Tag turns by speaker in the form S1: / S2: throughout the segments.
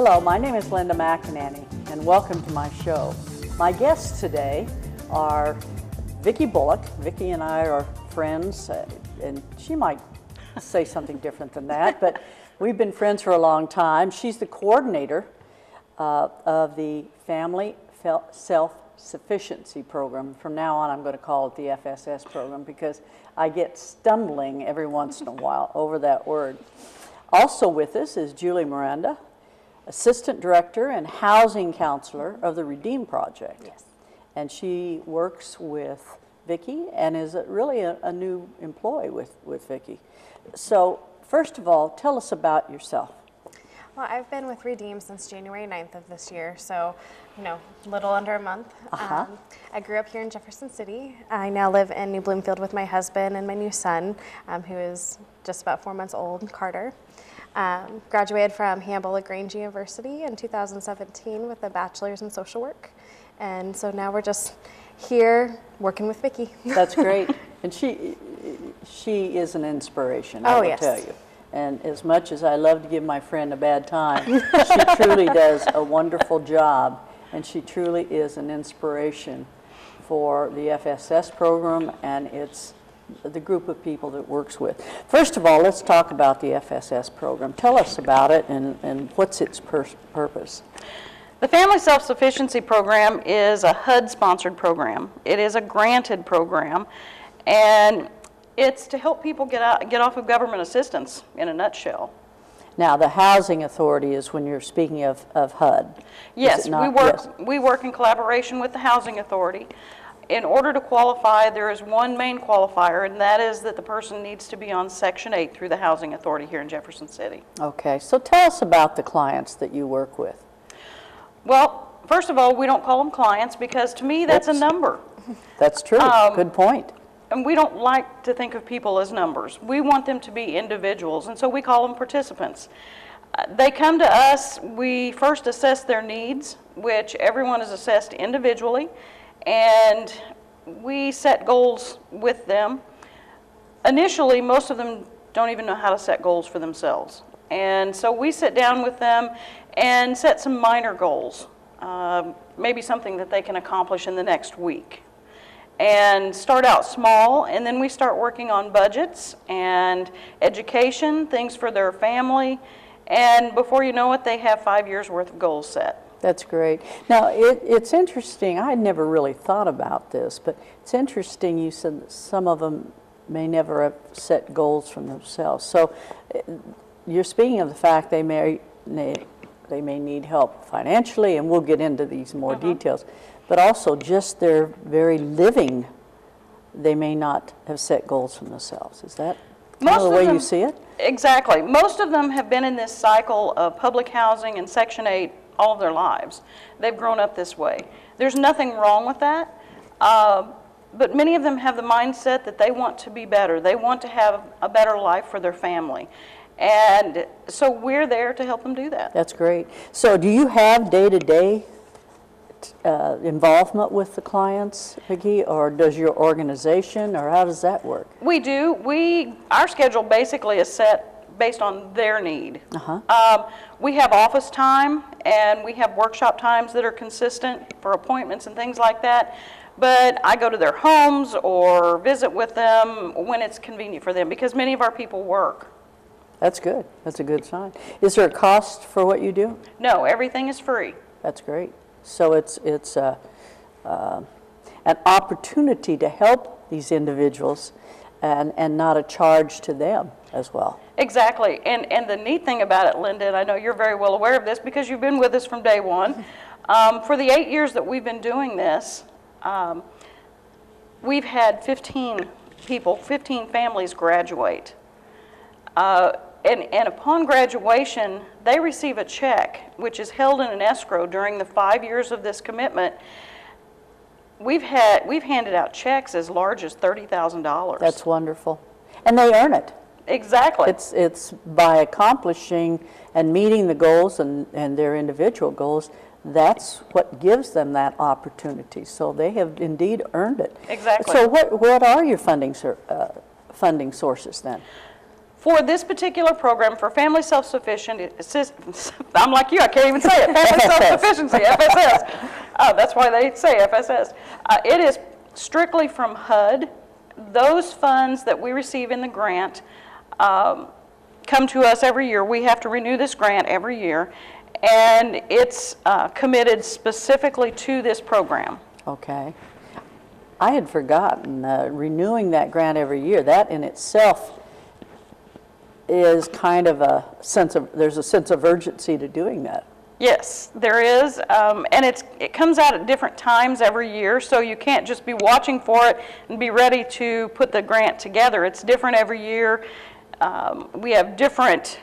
S1: Hello, my name is Linda McAnany, and welcome to my show. My guests today are Vicki Bullock. Vicki and I are friends, and she might say something different than that, but we've been friends for a long time. She's the coordinator of the Family Self-Sufficiency Program. From now on, I'm going to call it the FSS program because I get stumbling every once in a while over that word. Also with us is Julie Meranda, Assistant Director and Housing Counselor of the Redeem Project.
S2: Yes.
S1: And she works with Vicki and is really a new employee with Vicki. So first of all, tell us about yourself.
S2: Well, I've been with Redeem since January 9th of this year, so, a little under a month. I grew up here in Jefferson City. I now live in New Bloomfield with my husband and my new son, who is just about 4 months old, Carter. Graduated from Bullock University in 2017 with a bachelor's in social work. And so now we're just here working with Vicki.
S1: That's great. And she is an inspiration, I will tell you. And as much as I love to give my friend a bad time, she truly does a wonderful job, and she truly is an inspiration for the FSS program and the group of people that works with. First of all, let's talk about the FSS program. Tell us about it and what's its purpose.
S3: The Family Self-Sufficiency Program is a HUD-sponsored program. It is a granted program, and it's to help people get off of government assistance, in a nutshell.
S1: Now, the Housing Authority is when you're speaking of HUD.
S3: Yes, we work in collaboration with the Housing Authority. In order to qualify, there is one main qualifier, and that is that the person needs to be on Section 8 through the Housing Authority here in Jefferson City.
S1: Okay, so tell us about the clients that you work with.
S3: Well, first of all, we don't call them clients because to me that's a number.
S1: That's true. Good point.
S3: And we don't like to think of people as numbers. We want them to be individuals, and so we call them participants. They come to us, we first assess their needs, which everyone is assessed individually, and we set goals with them. Initially, most of them don't even know how to set goals for themselves. And so we sit down with them and set some minor goals, maybe something that they can accomplish in the next week. And start out small, and then we start working on budgets and education, things for their family, and before you know it, they have 5 years worth of goals set.
S1: That's great. Now, it's interesting. I had never really thought about this, but it's interesting you said that some of them may never have set goals for themselves. So you're speaking of the fact they may need help financially, and we'll get into these more details, but also just their very living, they may not have set goals for themselves. Is that kind of the way you see it?
S3: Exactly. Most of them have been in this cycle of public housing and Section 8 all of their lives. They've grown up this way. There's nothing wrong with that, but many of them have the mindset that they want to be better. They want to have a better life for their family. And so we're there to help them do that.
S1: That's great. So do you have day-to-day involvement with the clients, Vicki, or does your organization, or how does that work?
S3: We do. Our schedule basically is set based on their need. We have office time and we have workshop times that are consistent for appointments and things like that. But I go to their homes or visit with them when it's convenient for them because many of our people work.
S1: That's good. That's a good sign. Is there a cost for what you do?
S3: No, everything is free.
S1: That's great. So it's an opportunity to help these individuals and not a charge to them as well.
S3: Exactly. And the neat thing about it, Linda, and I know you're very well aware of this because you've been with us from day one, for the 8 years that we've been doing this, we've had 15 families graduate. And upon graduation, they receive a check, which is held in an escrow during the 5 years of this commitment. We've handed out checks as large as $30,000.
S1: That's wonderful. And they earn it.
S3: Exactly.
S1: It's by accomplishing and meeting the goals and their individual goals, that's what gives them that opportunity. So they have indeed earned it.
S3: Exactly.
S1: So what are your funding sources then?
S3: For this particular program, for family self-sufficient, I'm like you, I can't even say it, family self-sufficiency, FSS. That's why they say FSS. It is strictly from HUD. Those funds that we receive in the grant come to us every year. We have to renew this grant every year, and it's committed specifically to this program.
S1: Okay. I had forgotten renewing that grant every year. That in itself is kind of there's a sense of urgency to doing that.
S3: Yes, there is, and it comes out at different times every year, so you can't just be watching for it and be ready to put the grant together. It's different every year. We have different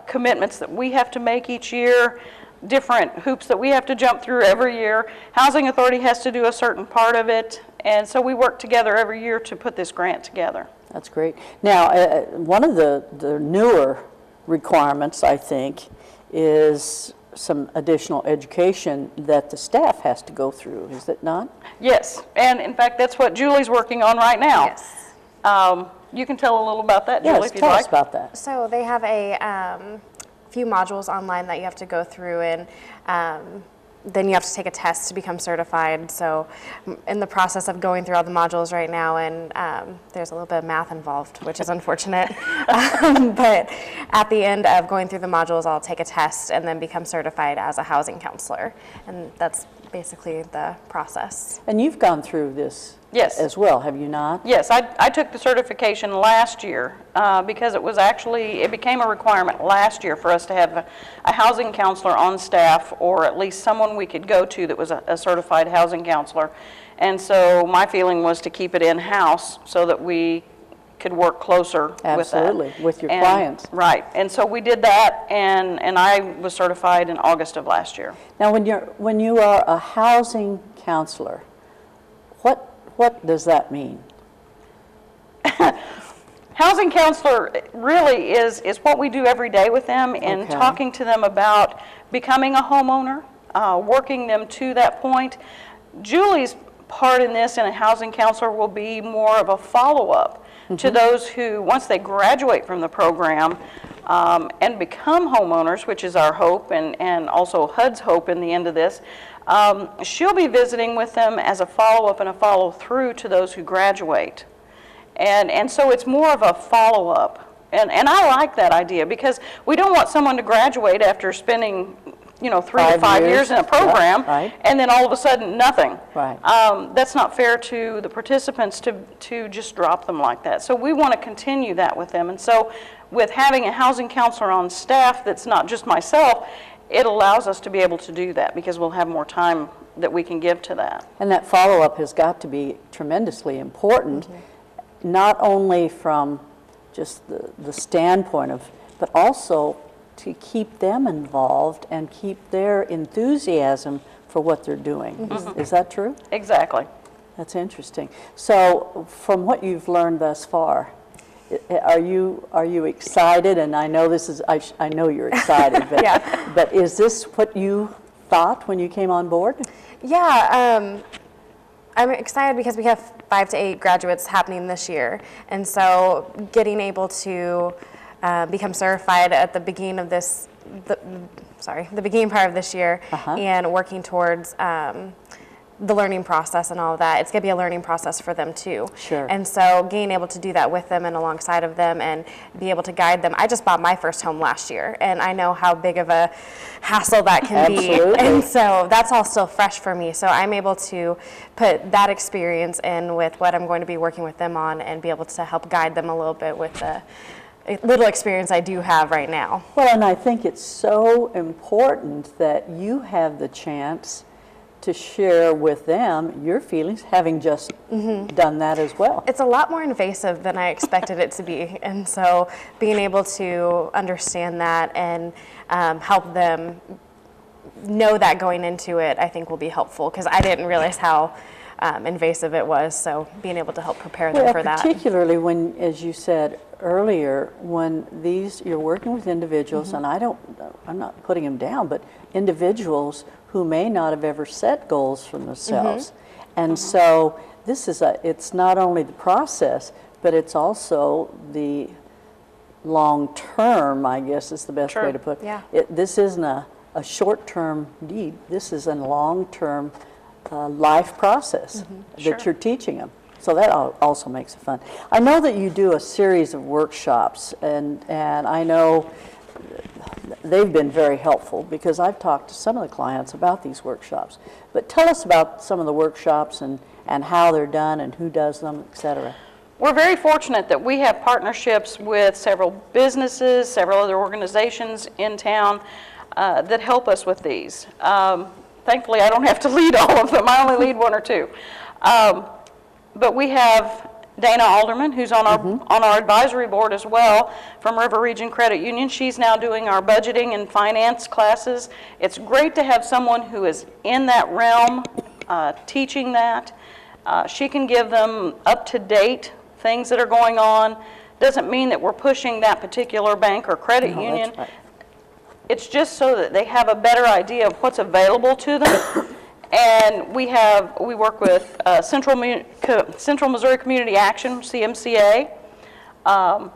S3: commitments that we have to make each year, different hoops that we have to jump through every year. Housing Authority has to do a certain part of it, and so we work together every year to put this grant together.
S1: That's great. Now, one of the newer requirements, I think, is some additional education that the staff has to go through, is it not?
S3: Yes, and in fact, that's what Julie's working on right now.
S2: Yes.
S3: You can tell a little about that, Julie,
S1: Yes,
S3: if you'd
S1: tell
S3: like.
S1: us about that.
S2: So they have a few modules online that you have to go through, and then you have to take a test to become certified. So in the process of going through all the modules right now, and there's a little bit of math involved, which is unfortunate. But at the end of going through the modules, I'll take a test and then become certified as a housing counselor. And that's basically the process.
S1: And you've gone through this
S3: Yes.
S1: as well, have you not?
S3: Yes, I took the certification last year because it became a requirement last year for us to have a housing counselor on staff, or at least someone we could go to that was a certified housing counselor. And so my feeling was to keep it in-house so that we could work closer with that.
S1: Absolutely, with your clients.
S3: Right, and so we did that, and I was certified in August of last year.
S1: Now, when you are a housing counselor, what does that mean?
S3: Housing counselor really is what we do every day with them, in
S1: Okay.
S3: talking to them about becoming a homeowner, working them to that point. Julie's part in this, and a housing counselor, will be more of a follow-up to those who, once they graduate from the program and become homeowners, which is our hope, and also HUD's hope in the end of this. She'll be visiting with them as a follow-up and a follow-through to those who graduate. And so it's more of a follow-up. And I like that idea, because we don't want someone to graduate after spending 3 to 5 years in a program,
S1: yeah, right.
S3: and then all of a sudden nothing.
S1: Right.
S3: That's not fair to the participants to just drop them like that. So we want to continue that with them. And so with having a housing counselor on staff that's not just myself, it allows us to be able to do that, because we'll have more time that we can give to that.
S1: And that follow-up has got to be tremendously important, not only from just the standpoint of, but also to keep them involved and keep their enthusiasm for what they're doing. Is that true?
S3: Exactly.
S1: That's interesting. So from what you've learned thus far, are you excited? And I know this is, I know you're excited, but,
S2: Yeah.
S1: but is this what you thought when you came on board?
S2: Yeah, I'm excited because we have 5 to 8 graduates happening this year, and so getting able to become certified at the beginning of this, the beginning part of this year, and working towards the learning process and all of that. It's going to be a learning process for them too.
S1: Sure.
S2: And so being able to do that with them and alongside of them and be able to guide them. I just bought my first home last year, and I know how big of a hassle that can
S1: Absolutely.
S2: be. And so that's all still fresh for me. So I'm able to put that experience in with what I'm going to be working with them on, and be able to help guide them a little bit with the little experience I do have right now.
S1: Well, and I think it's so important that you have the chance to share with them your feelings, having just done that as well.
S2: It's a lot more invasive than I expected it to be, and so being able to understand that and help them know that going into it, I think will be helpful, because I didn't realize how invasive it was, so being able to help prepare them for that.
S1: Particularly when, as you said earlier, when you're working with individuals, and I'm not putting them down, but individuals who may not have ever set goals for themselves. And so this is it's not only the process, but it's also the long-term, I guess is the best
S3: Sure.
S1: way to put it.
S2: Yeah.
S1: This isn't a short-term need. This is a long-term life process
S3: Sure.
S1: that you're teaching them. So that also makes it fun. I know that you do a series of workshops, and I know they've been very helpful because I've talked to some of the clients about these workshops. But tell us about some of the workshops and how they're done and who does them, et cetera.
S3: We're very fortunate that we have partnerships with several businesses, several other organizations in town that help us with these. Thankfully, I don't have to lead all of them. I only lead one or two. But we have Dana Alderman, who's on our advisory board as well, from River Region Credit Union. She's now doing our budgeting and finance classes. It's great to have someone who is in that realm teaching that. She can give them up-to-date things that are going on. Doesn't mean that we're pushing that particular bank or credit union.
S1: That's right.
S3: It's just so that they have a better idea of what's available to them. And we work with Central Missouri Community Action, CMCA.
S1: I'll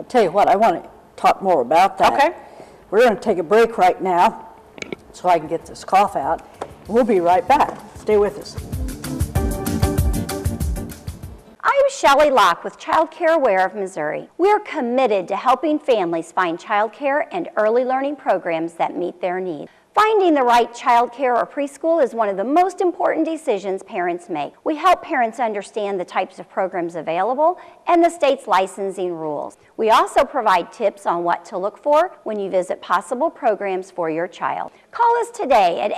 S1: tell you what, I want to talk more about that.
S3: Okay.
S1: We're going to take a break right now so I can get this cough out. We'll be right back. Stay with us.
S4: I'm Shelley Locke with Child Care Aware of Missouri. We're committed to helping families find child care and early learning programs that meet their needs. Finding the right child care or preschool is one of the most important decisions parents make. We help parents understand the types of programs available and the state's licensing rules. We also provide tips on what to look for when you visit possible programs for your child. Call us today at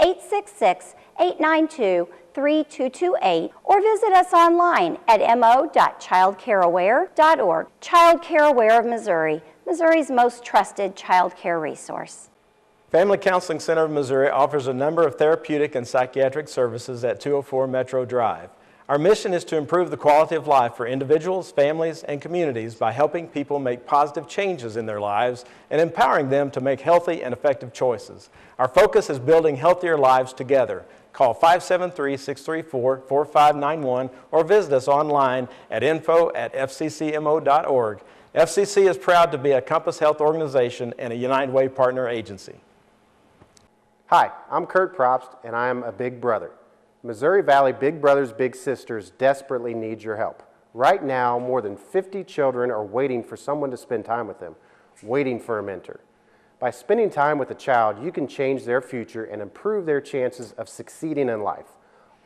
S4: 866-892-3228 or visit us online at mo.childcareaware.org. Child Care Aware of Missouri, Missouri's most trusted child care resource.
S5: Family Counseling Center of Missouri offers a number of therapeutic and psychiatric services at 204 Metro Drive. Our mission is to improve the quality of life for individuals, families, and communities by helping people make positive changes in their lives and empowering them to make healthy and effective choices. Our focus is building healthier lives together. Call 573-634-4591 or visit us online at info@fccmo.org. FCC is proud to be a Compass Health organization and a United Way partner agency.
S6: Hi, I'm Kurt Probst, and I'm a big brother. Missouri Valley Big Brothers Big Sisters desperately need your help. Right now, more than 50 children are waiting for someone to spend time with them, waiting for a mentor. By spending time with a child, you can change their future and improve their chances of succeeding in life.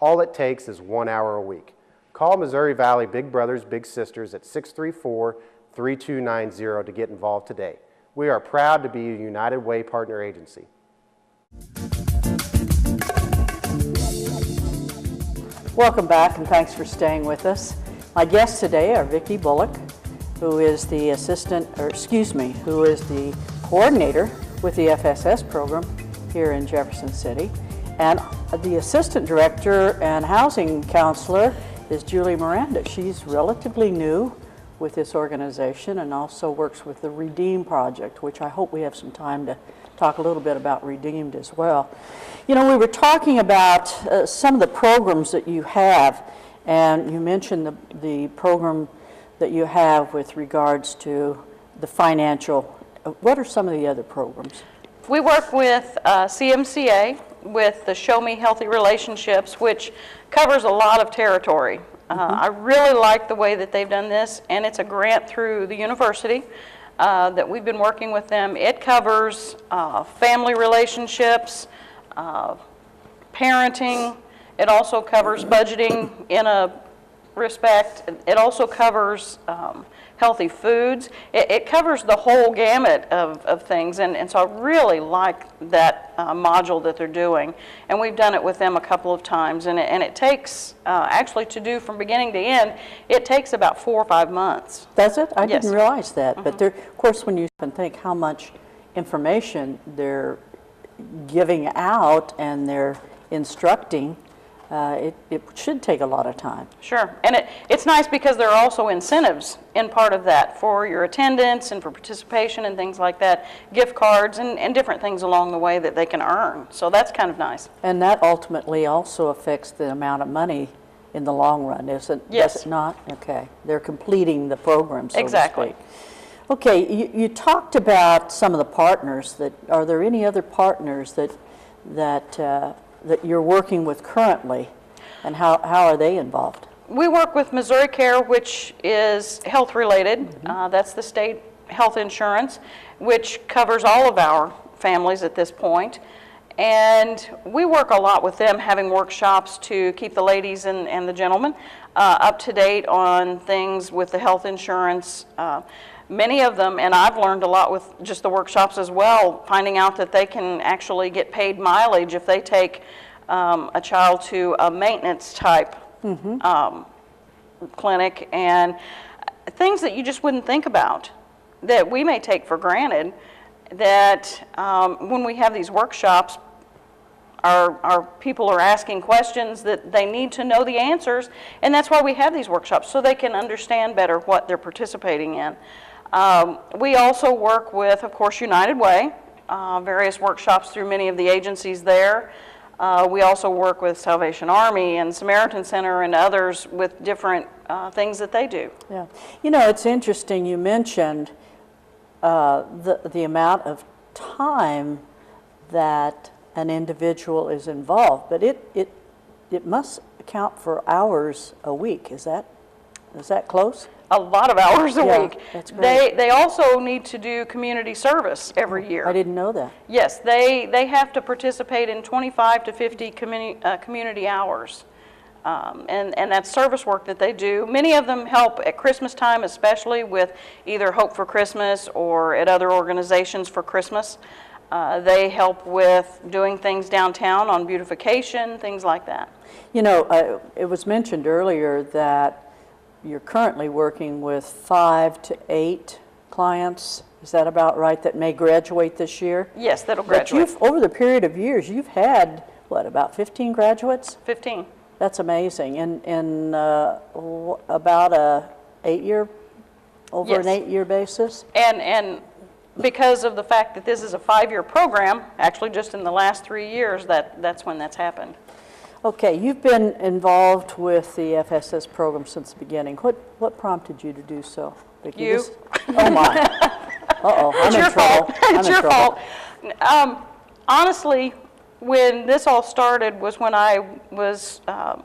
S6: All it takes is 1 hour a week. Call Missouri Valley Big Brothers Big Sisters at 634-3290 to get involved today. We are proud to be a United Way partner agency.
S1: Welcome back, and thanks for staying with us. My guests today are Vicki Bullock, who is the who is the coordinator with the FSS program here in Jefferson City, and the assistant director and housing counselor is Julie Meranda. She's relatively new with this organization and also works with the Redeem Project, which I hope we have some time to talk a little bit about Redeemed as well. You know, we were talking about some of the programs that you have, and you mentioned the program that you have with regards to the financial. What are some of the other programs?
S3: We work with CMCA with the Show Me Healthy Relationships, which covers a lot of territory. I really like the way that they've done this, and it's a grant through the university that we've been working with them. It covers family relationships, parenting. It also covers budgeting in a respect. It also covers healthy foods. It covers the whole gamut of things, and so I really like that module that they're doing, and we've done it with them a couple of times, and it takes, actually to do from beginning to end, it takes about 4 or 5 months.
S1: Does it? I
S3: Yes.
S1: didn't realize that, but there, of course, when you think how much information they're giving out and they're instructing, it should take a lot of time.
S3: Sure, and it's nice because there are also incentives in part of that for your attendance and for participation and things like that, gift cards and different things along the way that they can earn. So that's kind of nice.
S1: And that ultimately also affects the amount of money in the long run,
S3: Yes.
S1: does it not? Okay, they're completing the program, so
S3: Exactly.
S1: to speak. Okay, you talked about some of the partners. Are there any other partners that you're working with currently, and how are they involved?
S3: We work with Missouri Care, which is health related. That's the state health insurance, which covers all of our families at this point. And we work a lot with them, having workshops to keep the ladies and the gentlemen up to date on things with the health insurance. Many of them, and I've learned a lot with just the workshops as well, finding out that they can actually get paid mileage if they take a child to a maintenance type clinic, and things that you just wouldn't think about that we may take for granted, that when we have these workshops, our people are asking questions that they need to know the answers, and that's why we have these workshops, so they can understand better what they're participating in. We also work with, of course, United Way, various workshops through many of the agencies there. We also work with Salvation Army and Samaritan Center and others with different things that they do.
S1: Yeah, you know, it's interesting. You mentioned the amount of time that an individual is involved, but it must account for hours a week. Is that close?
S3: A lot of hours a week.
S1: That's great.
S3: They also need to do community service every year.
S1: I didn't know that.
S3: Yes, they have to participate in 25 to 50 community hours. And that's service work that they do. Many of them help at Christmas time, especially with either Hope for Christmas or at other organizations for Christmas. They help with doing things downtown on beautification, things like that.
S1: You know, it was mentioned earlier that you're currently working with 5 to 8 clients. Is that about right, that may graduate this year?
S3: Yes, that'll graduate.
S1: But over the period of years, you've had, what, about 15 graduates?
S3: 15.
S1: That's amazing. In about an 8-year, over an 8-year basis?
S3: And because of the fact that this is a 5-year program, actually just in the last 3 years, that's when that's happened.
S1: Okay, you've been involved with the FSS program since the beginning. What prompted you to do so, Vicki?
S3: You.
S1: Oh my. Uh-oh, I'm in trouble.
S3: It's your fault. Honestly, when this all started was when I was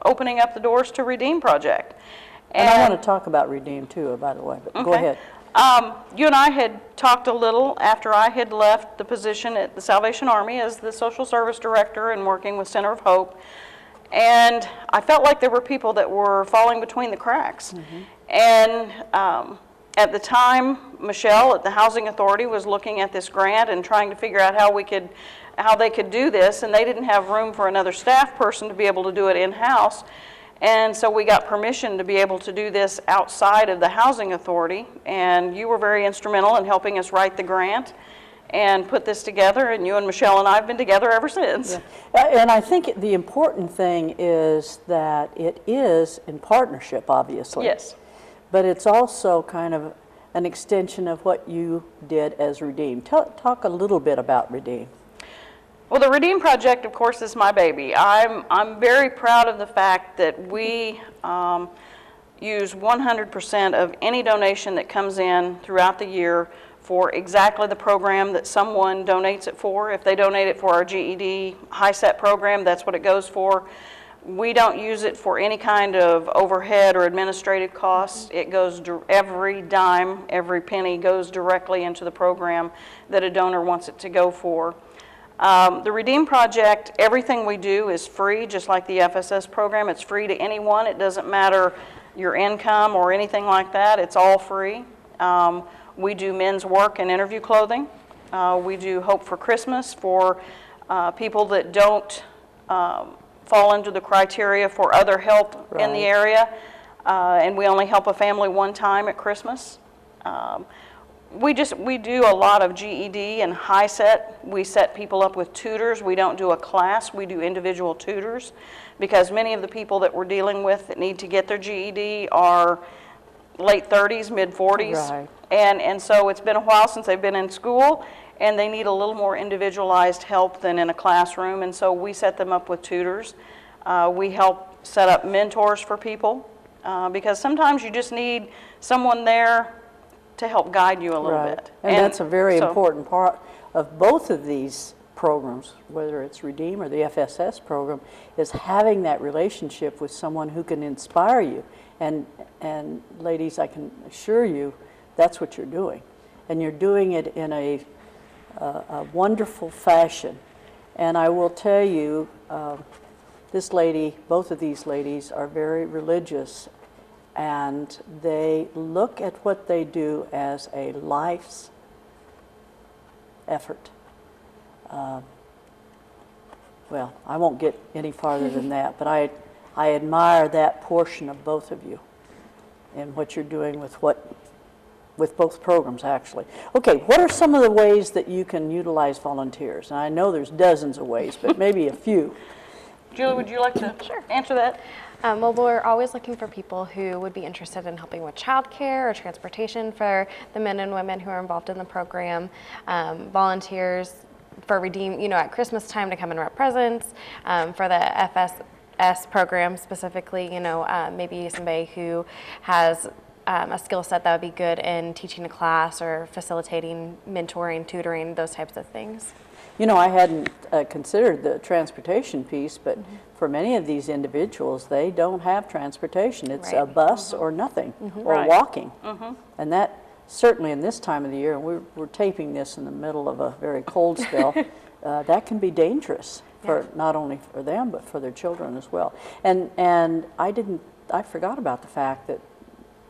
S3: opening up the doors to Redeem Project.
S1: And I want to talk about Redeem too, by the way, but go ahead.
S3: You and I had talked a little after I had left the position at the Salvation Army as the social service director and working with Center of Hope. And I felt like there were people that were falling between the cracks. And at the time, Michelle at the Housing Authority was looking at this grant and trying to figure out how they could do this, and they didn't have room for another staff person to be able to do it in-house. And so we got permission to be able to do this outside of the Housing Authority, and you were very instrumental in helping us write the grant and put this together, and you and Michelle and I have been together ever since.
S1: Yeah. And I think the important thing is that it is in partnership, obviously.
S3: Yes.
S1: But it's also kind of an extension of what you did as Redeem. Talk a little bit about Redeem.
S3: Well, the Redeem Project, of course, is my baby. I'm very proud of the fact that we use 100% of any donation that comes in throughout the year for exactly the program that someone donates it for. If they donate it for our GED high-set program, that's what it goes for. We don't use it for any kind of overhead or administrative costs. It goes, every dime, every penny goes directly into the program that a donor wants it to go for. The Redeem Project, everything we do is free, just like the FSS program. It's free to anyone. It doesn't matter your income or anything like that. It's all free. We do men's work and interview clothing. We do Hope for Christmas for people that don't fall into the criteria for other help in the area. And we only help a family one time at Christmas. We do a lot of GED and high set. We set people up with tutors. We don't do a class. We do individual tutors because many of the people that we're dealing with that need to get their GED are late 30s, mid 40s.
S1: Right.
S3: And so it's been a while since they've been in school, and they need a little more individualized help than in a classroom, and so we set them up with tutors. We help set up mentors for people because sometimes you just need someone there to help guide you a little
S1: Right.
S3: bit.
S1: And that's a very
S3: so-
S1: important part of both of these programs, whether it's REDEEM or the FSS program, is having that relationship with someone who can inspire you. And ladies, I can assure you, that's what you're doing. And you're doing it in a wonderful fashion. And I will tell you, this lady, both of these ladies are very religious, and they look at what they do as a life's effort. Well, I won't get any farther than that, but I admire that portion of both of you and what you're doing with both programs, actually. Okay, what are some of the ways that you can utilize volunteers? And I know there's dozens of ways, but maybe a few.
S3: Julie, would you like to answer that?
S2: Well, we're always looking for people who would be interested in helping with childcare or transportation for the men and women who are involved in the program. Volunteers for REDEEM, at Christmas time to come and wrap presents. For the FSS program specifically, maybe somebody who has a skill set that would be good in teaching a class or facilitating, mentoring, tutoring, those types of things.
S1: I hadn't considered the transportation piece, but for many of these individuals, they don't have transportation. It's a bus or nothing, or
S3: Right.
S1: walking. And that, certainly in this time of the year, and we're taping this in the middle of a very cold spell, that can be dangerous for not only for them, but for their children as well. And I forgot about the fact that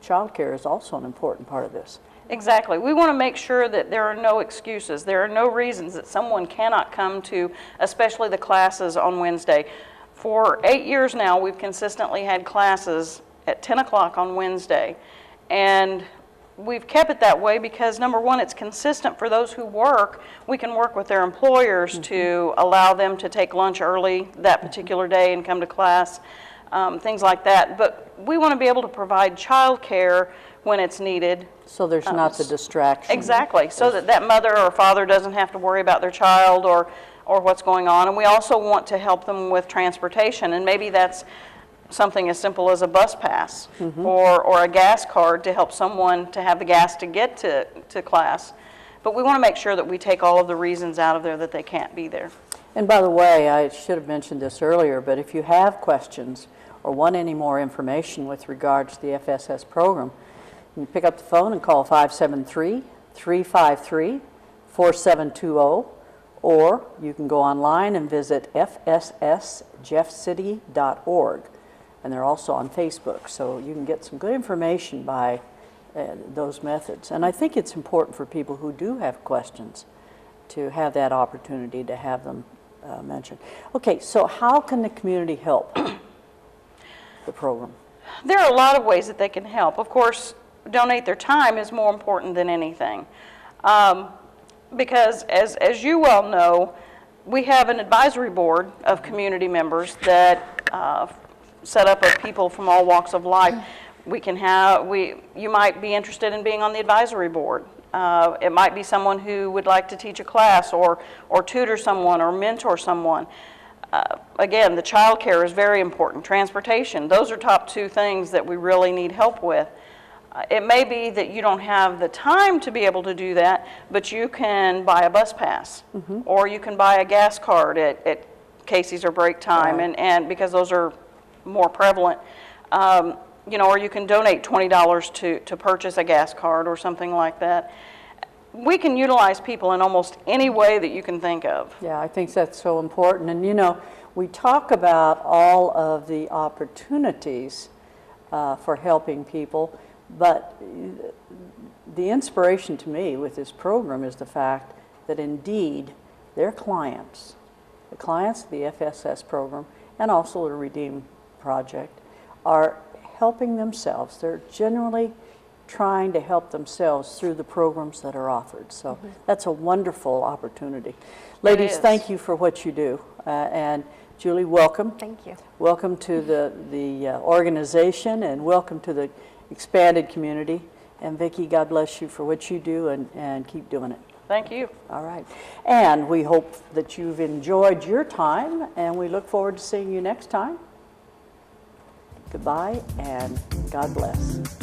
S1: childcare is also an important part of this.
S3: Exactly. We want to make sure that there are no excuses. There are no reasons that someone cannot come to, especially the classes on Wednesday. For 8 years now, we've consistently had classes at 10 o'clock on Wednesday. And we've kept it that way because, number one, it's consistent for those who work. We can work with their employers to allow them to take lunch early that particular day and come to class, things like that. But we want to be able to provide childcare when it's needed.
S1: So there's not the distraction.
S3: Exactly, so that mother or father doesn't have to worry about their child or what's going on. And we also want to help them with transportation, and maybe that's something as simple as a bus pass or a gas card to help someone to have the gas to get to class. But we want to make sure that we take all of the reasons out of there that they can't be there.
S1: And by the way, I should have mentioned this earlier, but if you have questions or want any more information with regards to the FSS program, you can pick up the phone and call 573-353-4720, or you can go online and visit fssjeffcity.org, and they're also on Facebook, so you can get some good information by those methods. And I think it's important for people who do have questions to have that opportunity to have them mentioned. Okay, so how can the community help the program?
S3: There are a lot of ways that they can help. Of course, donate their time is more important than anything. Because as you well know, we have an advisory board of community members that set up of people from all walks of life. You might be interested in being on the advisory board. It might be someone who would like to teach a class or tutor someone or mentor someone. Again, the child care is very important. Transportation, those are top two things that we really need help with. It may be that you don't have the time to be able to do that, but you can buy a bus pass, or you can buy a gas card at Casey's or break time,
S1: Right.
S3: and because those are more prevalent. Or you can donate $20 to purchase a gas card or something like that. We can utilize people in almost any way that you can think of.
S1: Yeah, I think that's so important. And we talk about all of the opportunities for helping people, but the inspiration to me with this program is the fact that indeed their clients, the clients of the FSS program and also the REDEEM project, are helping themselves. They're generally trying to help themselves through the programs that are offered. So that's a wonderful opportunity. Ladies, thank you for what you do. And Julie, welcome.
S2: Thank you.
S1: Welcome to the organization, and welcome to the expanded community. And Vicki, God bless you for what you do, and keep doing it.
S3: Thank you.
S1: All right. And we hope that you've enjoyed your time, and we look forward to seeing you next time. Goodbye, and God bless.